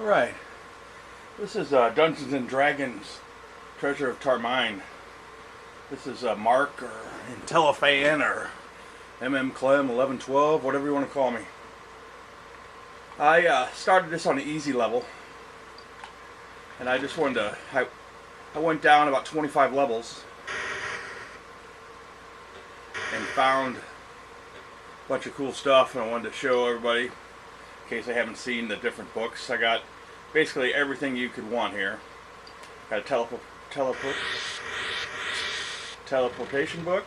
Alright, this is Dungeons and Dragons Treasure of Tarmin. This is Mark or Intellivision or Clem 1112, whatever you want to call me. I started this on the easy level, and I just wanted to, I went down about 25 levels and found a bunch of cool stuff, and I wanted to show everybody in case they haven't seen the different books. I got basically everything you could want here. Got a teleportation book.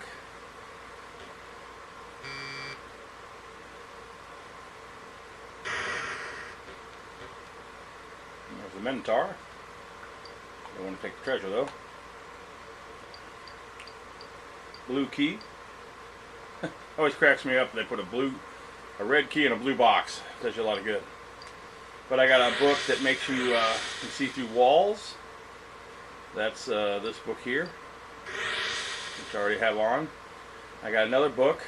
There's the Minotaur. Don't want to take the treasure though. Blue key. Always cracks me up. They put a red key in a blue box. Does you a lot of good. But I got a book that makes you can see through walls. That's this book here, which I already have on. I got another book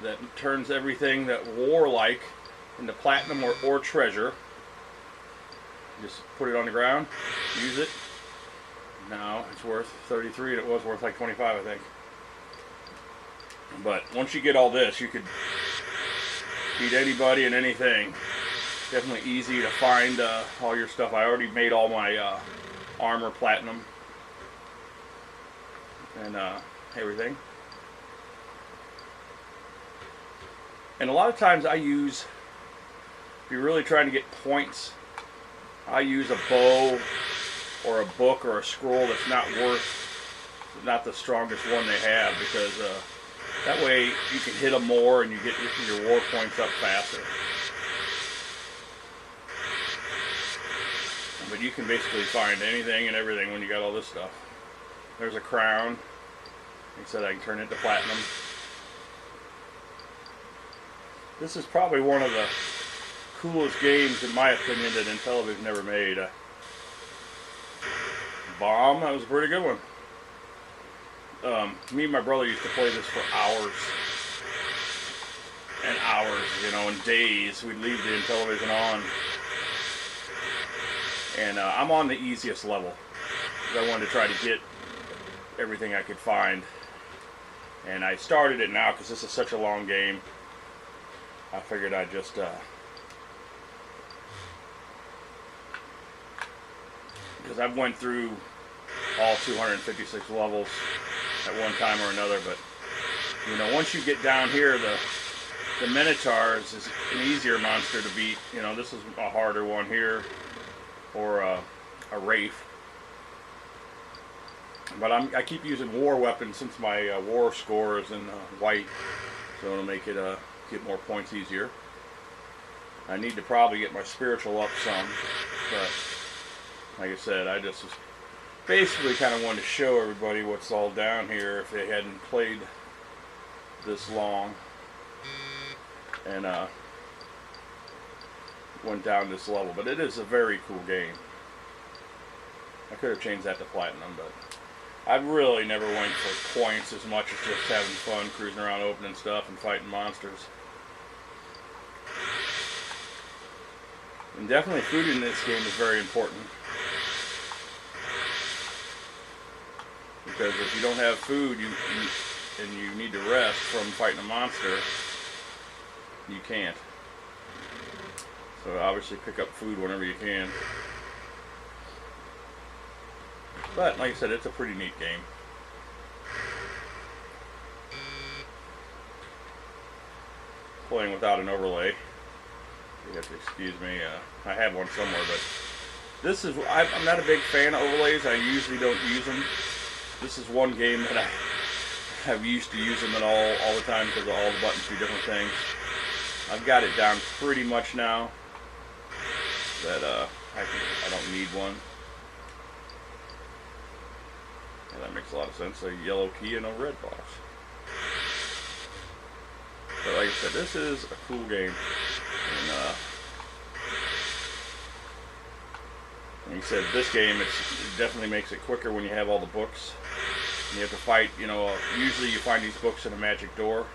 that turns everything that warlike into platinum or treasure. Just put it on the ground, use it. Now it's worth 33 and it was worth like 25, I think. But once you get all this, you could beat anybody and anything. Definitely easy to find all your stuff. I already made all my armor platinum and everything. And a lot of times I use, if you're really trying to get points, I use a bow or a book or a scroll that's not the strongest one they have, because that way you can hit them more and you get your war points up faster. But you can basically find anything and everything when you got all this stuff. There's a crown. Like I said, I can turn it into platinum. This is probably one of the coolest games, in my opinion, that Intellivision ever made. Bomb, that was a pretty good one. Me and my brother used to play this for hours and hours, you know, and days. We'd leave the Intellivision on. And I'm on the easiest level, because I wanted to try to get everything I could find. And I started it now because this is such a long game. I figured I'd just because I've went through all 256 levels at one time or another. But you know, once you get down here, the Minotaurs is an easier monster to beat. You know, this is a harder one here, or a Wraith. But I keep using war weapons since my war score is in white, so it'll make it get more points easier. I need to probably get my spiritual up some, but like I said, I just was basically kind of wanted to show everybody what's all down here if they hadn't played this long and went down this level. But it is a very cool game. I could have changed that to platinum, but I really never went for points as much as just having fun cruising around opening stuff and fighting monsters. And definitely food in this game is very important, because if you don't have food and you need to rest from fighting a monster, you can't. So obviously pick up food whenever you can. But like I said, it's a pretty neat game. Playing without an overlay. You have to excuse me. I have one somewhere, but this is, I'm not a big fan of overlays. I usually don't use them. This is one game that I have used to use them at all the time, because all the buttons do different things. I've got it down pretty much now that I don't need one. And that makes a lot of sense. A yellow key and a red box. But like I said, this is a cool game. And like I said, this game, it definitely makes it quicker when you have all the books. And you have to fight, you know, usually you find these books in a magic door.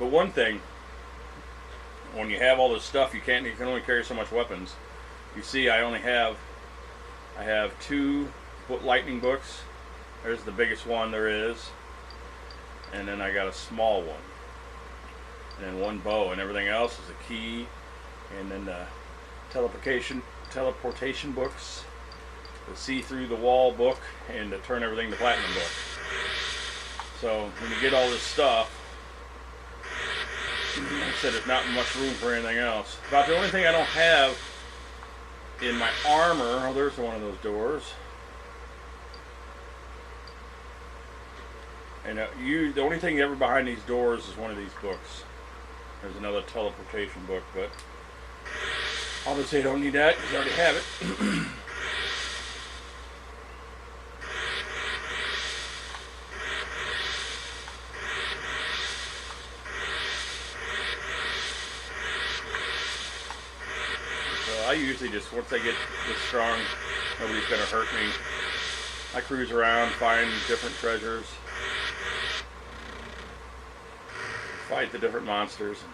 But one thing, when you have all this stuff, you can only carry so much weapons. You see, I have 2 lightning books. There's the biggest one there is, and then I got a small one, and then 1 bow, and everything else is a key, and then the teleportation books, the see through the wall book, and the turn everything to platinum book. So when you get all this stuff, like I said, there's not much room for anything else. About the only thing I don't have in my armor, oh, there's one of those doors. And the only thing ever behind these doors is one of these books. There's another teleportation book, but obviously I don't need that because I already have it. So I usually just, once I get this strong, nobody's going to hurt me. I cruise around, find different treasures, fight the different monsters, and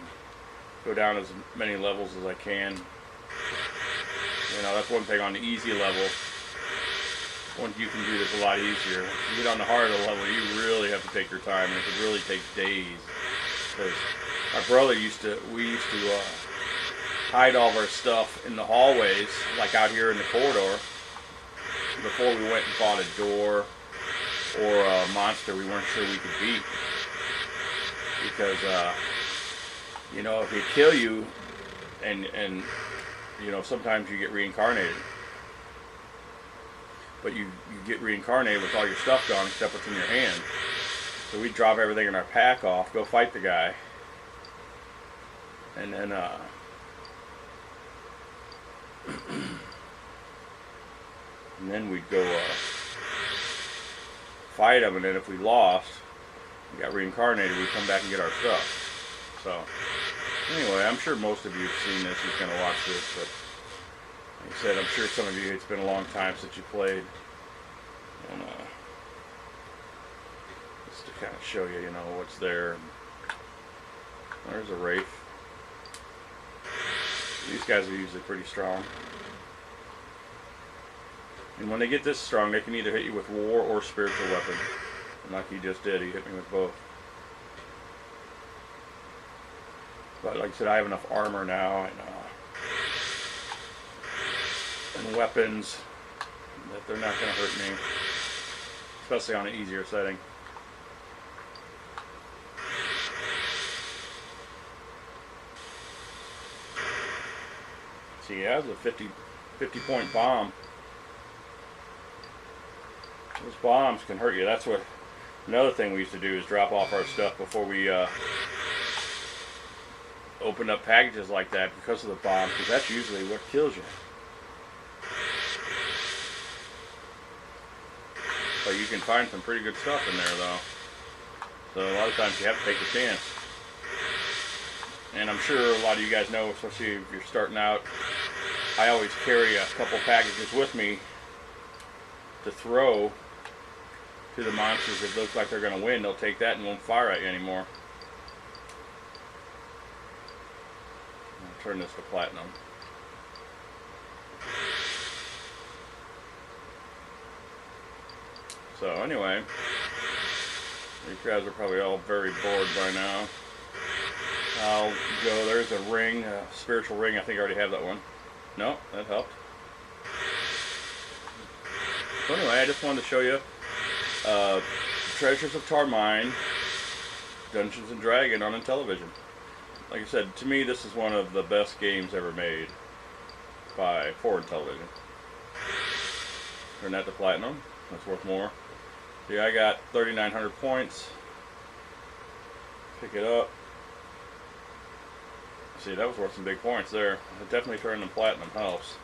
go down as many levels as I can. You know, that's one thing on the easy level. One you can do this a lot easier. If you get on the harder level, you really have to take your time, and it could really take days. Because my brother we used to hide all of our stuff in the hallways, like out here in the corridor, before we went and fought a door or a monster we weren't sure we could beat. Because you know, if they kill you, and you know, sometimes you get reincarnated, but you get reincarnated with all your stuff gone except what's in your hand. So we drop everything in our pack off, go fight the guy, and then we'd go fight him, and then if we lost, we got reincarnated, we'd come back and get our stuff. So anyway, I'm sure most of you have seen this, who's going to watch this, but like I said, I'm sure some of you, it's been a long time since you played, and just to kind of show you, you know, what's there. There's a Wraith. These guys are usually pretty strong. And when they get this strong, they can either hit you with war or spiritual weapon. And like he just did, he hit me with both. But like I said, I have enough armor now and weapons that they're not going to hurt me, especially on an easier setting. See, that was a 50 point bomb. Those bombs can hurt you. That's what another thing we used to do, is drop off our stuff before we open up packages like that, because of the bombs, because that's usually what kills you. But you can find some pretty good stuff in there, though. So a lot of times you have to take a chance. And I'm sure a lot of you guys know, especially if you're starting out, I always carry a couple packages with me to throw to the monsters. If it looks like they're going to win, they'll take that and won't fire at you anymore. I'll turn this to platinum. So anyway, you guys are probably all very bored by now. I'll go, there's a ring, a spiritual ring. I think I already have that one. No, that helped. So anyway, I just wanted to show you Treasures of Tarmin, Dungeons and Dragons on Intellivision. Like I said, to me this is one of the best games ever made for Intellivision. Turn that to platinum. That's worth more. See, I got 3,900 points. Pick it up. See, that was worth some big points there. Definitely turning them platinum helps.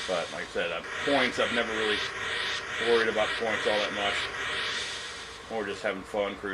But like I said, points, I've never really worried about points all that much. Or just having fun cruising.